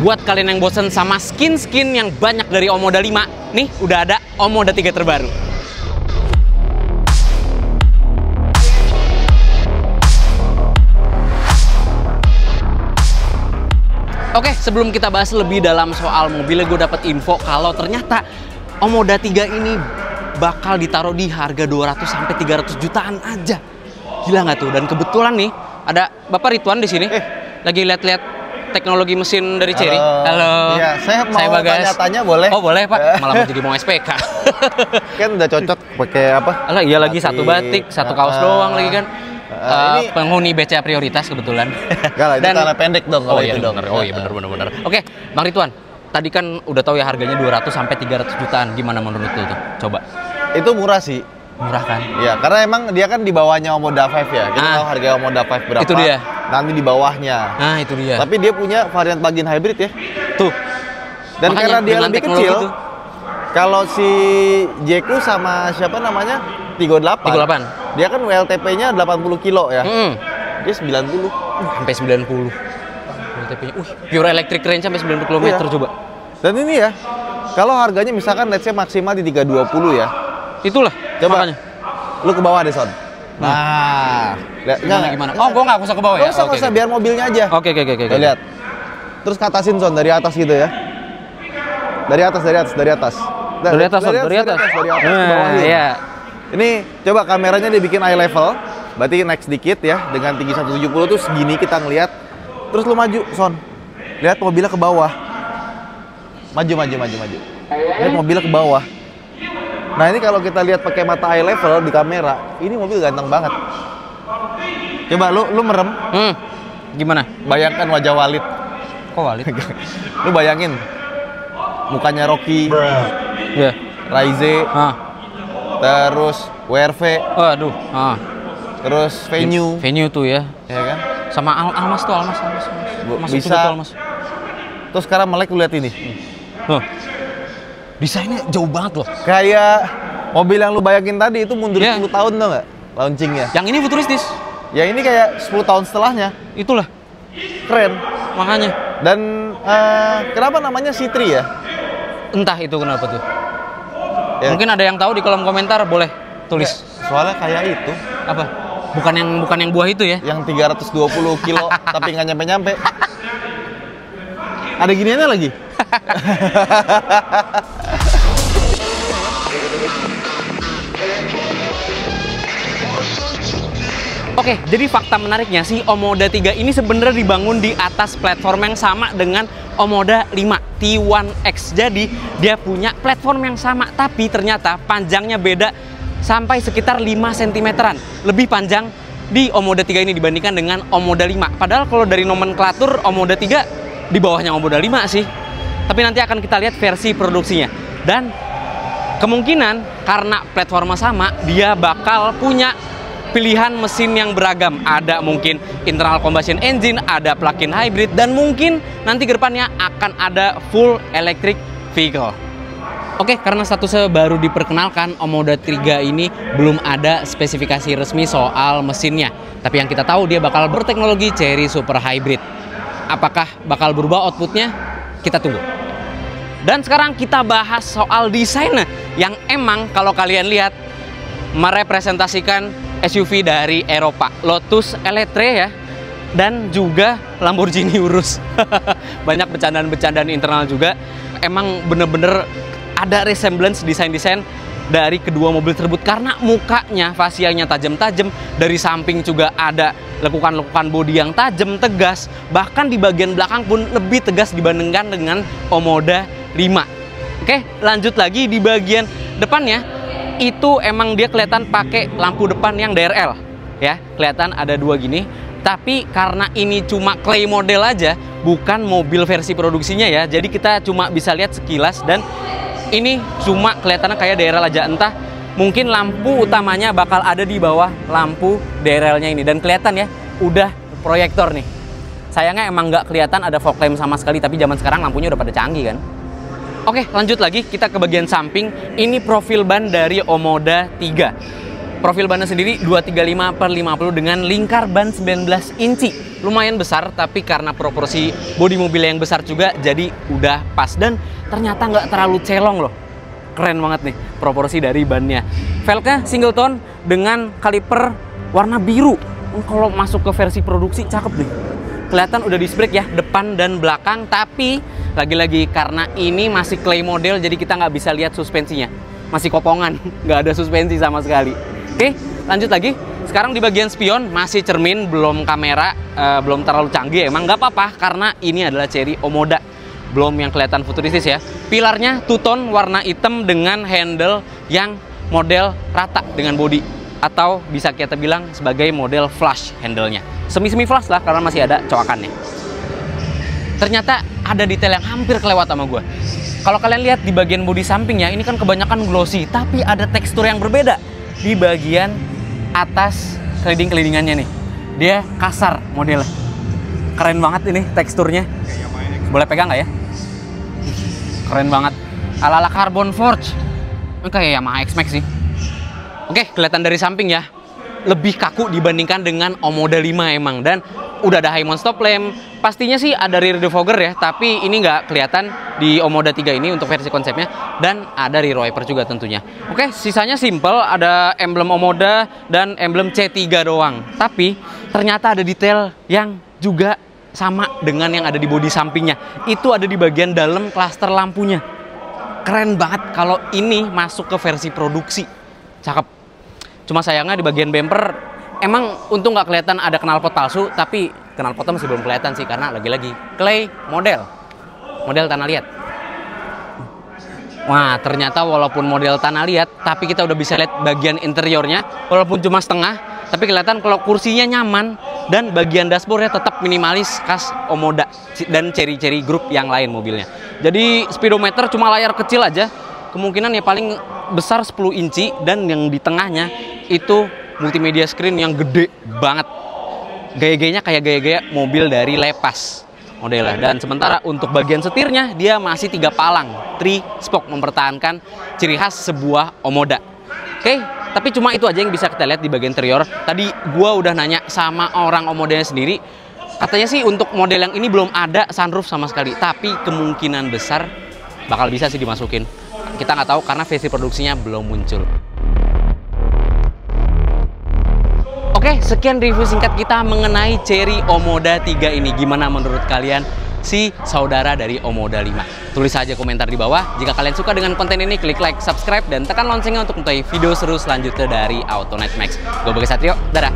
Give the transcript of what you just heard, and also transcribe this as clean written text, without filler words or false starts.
Buat kalian yang bosen sama skin-skin yang banyak dari Omoda 5, nih udah ada Omoda 3 terbaru. Oke, sebelum kita bahas lebih dalam soal mobilnya, gue dapat info kalau ternyata Omoda 3 ini bakal ditaruh di harga 200 sampai 300 jutaan aja. Gila nggak tuh? Dan kebetulan nih ada Bapak Ridwan di sini. Lagi lihat-lihat teknologi mesin dari Chery. Halo. Iya, saya mau tanya-tanya boleh? Oh, boleh, Pak. Malah mau jadi mau SPK. Kan udah cocok pakai apa? Alah, iya lagi satu batik, satu kaos doang lagi kan. Ini penghuni BCA prioritas kebetulan. Enggak lah, itu tanah pendek dong kalau itu dong. Oh iya bener. Oke, Bang Ridwan. Tadi kan udah tahu ya harganya 200 sampai 300 jutaan. Gimana menurut lu tuh? Coba. Itu murah sih. Murah kan? Iya, karena emang dia kan di bawahnya Omoda 5 ya. Kita tahu harga Omoda 5 berapa. Itu dia. Nanti di bawahnya. Nah, itu dia. Tapi dia punya varian plug-in hybrid ya. Tuh. Dan makanya, karena dia lebih kecil, itu. Kalau si Jeku sama siapa namanya? 38. Dia kan WLTP-nya 80 kilo ya. Dia 90. Sampai 90. WLTP-nya. Pure electric range sampai 90 km coba. Dan ini ya, kalau harganya misalkan let's say maksimal di 320 ya. Itulah. Coba. Makanya. Lu ke bawah deh, Son. Nah, gimana? Oh, gua nggak usah ke bawah ya? Nggak usah, biar mobilnya aja. Oke. Lihat. Terus ke atasin, Son, dari atas gitu ya. Dari atas. Dari atas. Dari atas ke bawah. Iya. Ini coba kameranya dibikin eye level, berarti naik sedikit ya, dengan tinggi 170 tuh segini kita ngelihat. Terus lu maju, Son. Lihat mobilnya ke bawah. Maju. Lihat mobilnya ke bawah. Nah, ini kalau kita lihat pakai mata eye level di kamera, ini mobil ganteng banget. Coba lu merem. Gimana? Bayangkan wajah Walid. Kok Walid? Lu bayangin mukanya Rocky. Iya. Raize. Terus WRV. Aduh. Terus Venue tuh ya. Ya kan? Sama Almas tuh, Almas. Bisa. Terus sekarang melek lu lihat ini. Desainnya jauh banget loh. Kayak mobil yang lu bayangin tadi itu mundur 10 tahun tuh nggak? Launchingnya. Yang ini futuristis. Ya ini kayak 10 tahun setelahnya. Itulah. Keren. Makanya. Dan kenapa namanya C3 ya? Entah itu kenapa tuh. Ya. Mungkin ada yang tahu di kolom komentar, boleh tulis. Ya, soalnya kayak itu. Apa? Bukan yang buah itu ya? Yang 320 kilo tapi nggak nyampe-nyampe. Ada giniannya lagi. Oke, jadi fakta menariknya sih Omoda 3 ini sebenarnya dibangun di atas platform yang sama dengan Omoda 5 T1X. Jadi dia punya platform yang sama, tapi ternyata panjangnya beda sampai sekitar 5 cm-an. Lebih panjang di Omoda 3 ini dibandingkan dengan Omoda 5. Padahal kalau dari nomenklatur Omoda 3 di bawahnya Omoda 5 sih. Tapi nanti akan kita lihat versi produksinya. Dan kemungkinan karena platformnya sama, dia bakal punya pilihan mesin yang beragam. Ada mungkin internal combustion engine, ada plug-in hybrid, dan mungkin nanti ke depannya akan ada full electric vehicle. Oke, karena statusnya baru diperkenalkan, Omoda 3 ini belum ada spesifikasi resmi soal mesinnya. Tapi yang kita tahu dia bakal berteknologi Chery Super Hybrid. Apakah bakal berubah outputnya? Kita tunggu. Dan sekarang kita bahas soal desainnya yang emang kalau kalian lihat merepresentasikan SUV dari Eropa, Lotus Eletre ya, dan juga Lamborghini Urus. Banyak bercandaan-bercandaan internal juga. Emang bener-bener ada resemblance desain-desain dari kedua mobil tersebut karena mukanya, fasianya tajam-tajam, dari samping juga ada lekukan-lekukan bodi yang tajam, tegas, bahkan di bagian belakang pun lebih tegas dibandingkan dengan Omoda 5. Oke, lanjut lagi di bagian depannya. Itu emang dia kelihatan pakai lampu depan yang DRL ya, kelihatan ada dua gini. Tapi karena ini cuma clay model aja, bukan mobil versi produksinya ya, jadi kita cuma bisa lihat sekilas dan ini cuma kelihatannya kayak DRL aja. Entah mungkin lampu utamanya bakal ada di bawah lampu DRL-nya ini, dan kelihatan ya udah proyektor nih. Sayangnya emang nggak kelihatan ada fog lamp sama sekali, tapi zaman sekarang lampunya udah pada canggih kan. Oke, lanjut lagi kita ke bagian samping. Ini profil ban dari Omoda 3. Profil bannya sendiri 235/50 dengan lingkar ban 19 inci. Lumayan besar, tapi karena proporsi bodi mobilnya yang besar juga, jadi udah pas. Dan ternyata nggak terlalu celong loh. Keren banget nih proporsi dari bannya. Velgnya single tone dengan kaliper warna biru. Kalau masuk ke versi produksi, cakep nih. Kelihatan udah disc brake ya, depan dan belakang. Tapi lagi-lagi karena ini masih clay model, jadi kita nggak bisa lihat suspensinya. Masih kopongan, nggak ada suspensi sama sekali. Oke, lanjut lagi. Sekarang di bagian spion masih cermin, belum kamera, belum terlalu canggih. Emang nggak apa-apa karena ini adalah Chery Omoda, belum yang kelihatan futuristis ya. Pilarnya two-tone warna hitam dengan handle yang model rata dengan bodi, atau bisa kita bilang sebagai model flush handle-nya. Semi-semi flush lah karena masih ada coakannya. Ternyata ada detail yang hampir kelewat sama gue. Kalau kalian lihat di bagian bodi sampingnya, ini kan kebanyakan glossy, tapi ada tekstur yang berbeda. Di bagian atas keliding-kelidingannya nih, dia kasar modelnya. Keren banget ini teksturnya. Boleh pegang nggak ya? Keren banget. Ala-ala carbon forge. Ini kayak Yamaha X-Max sih. Oke, kelihatan dari samping ya, lebih kaku dibandingkan dengan Omoda 5 emang. Dan udah ada high mount stop lamp. Pastinya sih ada rear defogger ya, tapi ini nggak kelihatan di Omoda 3 ini untuk versi konsepnya. Dan ada rear wiper juga tentunya. Oke, sisanya simple, ada emblem Omoda dan emblem C3 doang. Tapi ternyata ada detail yang juga sama dengan yang ada di bodi sampingnya. Itu ada di bagian dalam klaster lampunya. Keren banget kalau ini masuk ke versi produksi. Cakep. Cuma sayangnya di bagian bumper, emang untung nggak kelihatan ada knalpot palsu, tapi knalpotnya masih belum kelihatan sih karena lagi-lagi clay model tanah liat. Wah, ternyata walaupun model tanah liat, tapi kita udah bisa lihat bagian interiornya, walaupun cuma setengah, tapi kelihatan kalau kursinya nyaman dan bagian dashboardnya tetap minimalis khas Omoda dan Chery Group yang lain mobilnya. Jadi speedometer cuma layar kecil aja, kemungkinan ya paling besar 10 inci, dan yang di tengahnya itu multimedia screen yang gede banget. Gaya-gayanya kayak gaya-gaya mobil dari Lepas modelnya. Dan sementara untuk bagian setirnya dia masih 3 palang, 3 spoke, mempertahankan ciri khas sebuah Omoda. Oke, tapi cuma itu aja yang bisa kita lihat di bagian interior. Tadi gua udah nanya sama orang Omodanya sendiri, katanya sih untuk model yang ini belum ada sunroof sama sekali, tapi kemungkinan besar bakal bisa sih dimasukin. Kita nggak tahu karena versi produksinya belum muncul. Oke, sekian review singkat kita mengenai Chery Omoda 3 ini. Gimana menurut kalian si saudara dari Omoda 5? Tulis aja komentar di bawah. Jika kalian suka dengan konten ini, klik like, subscribe, dan tekan loncengnya untuk mengetahui video seru selanjutnya dari Autonet Max. Gue Bagas Satrio, dadah!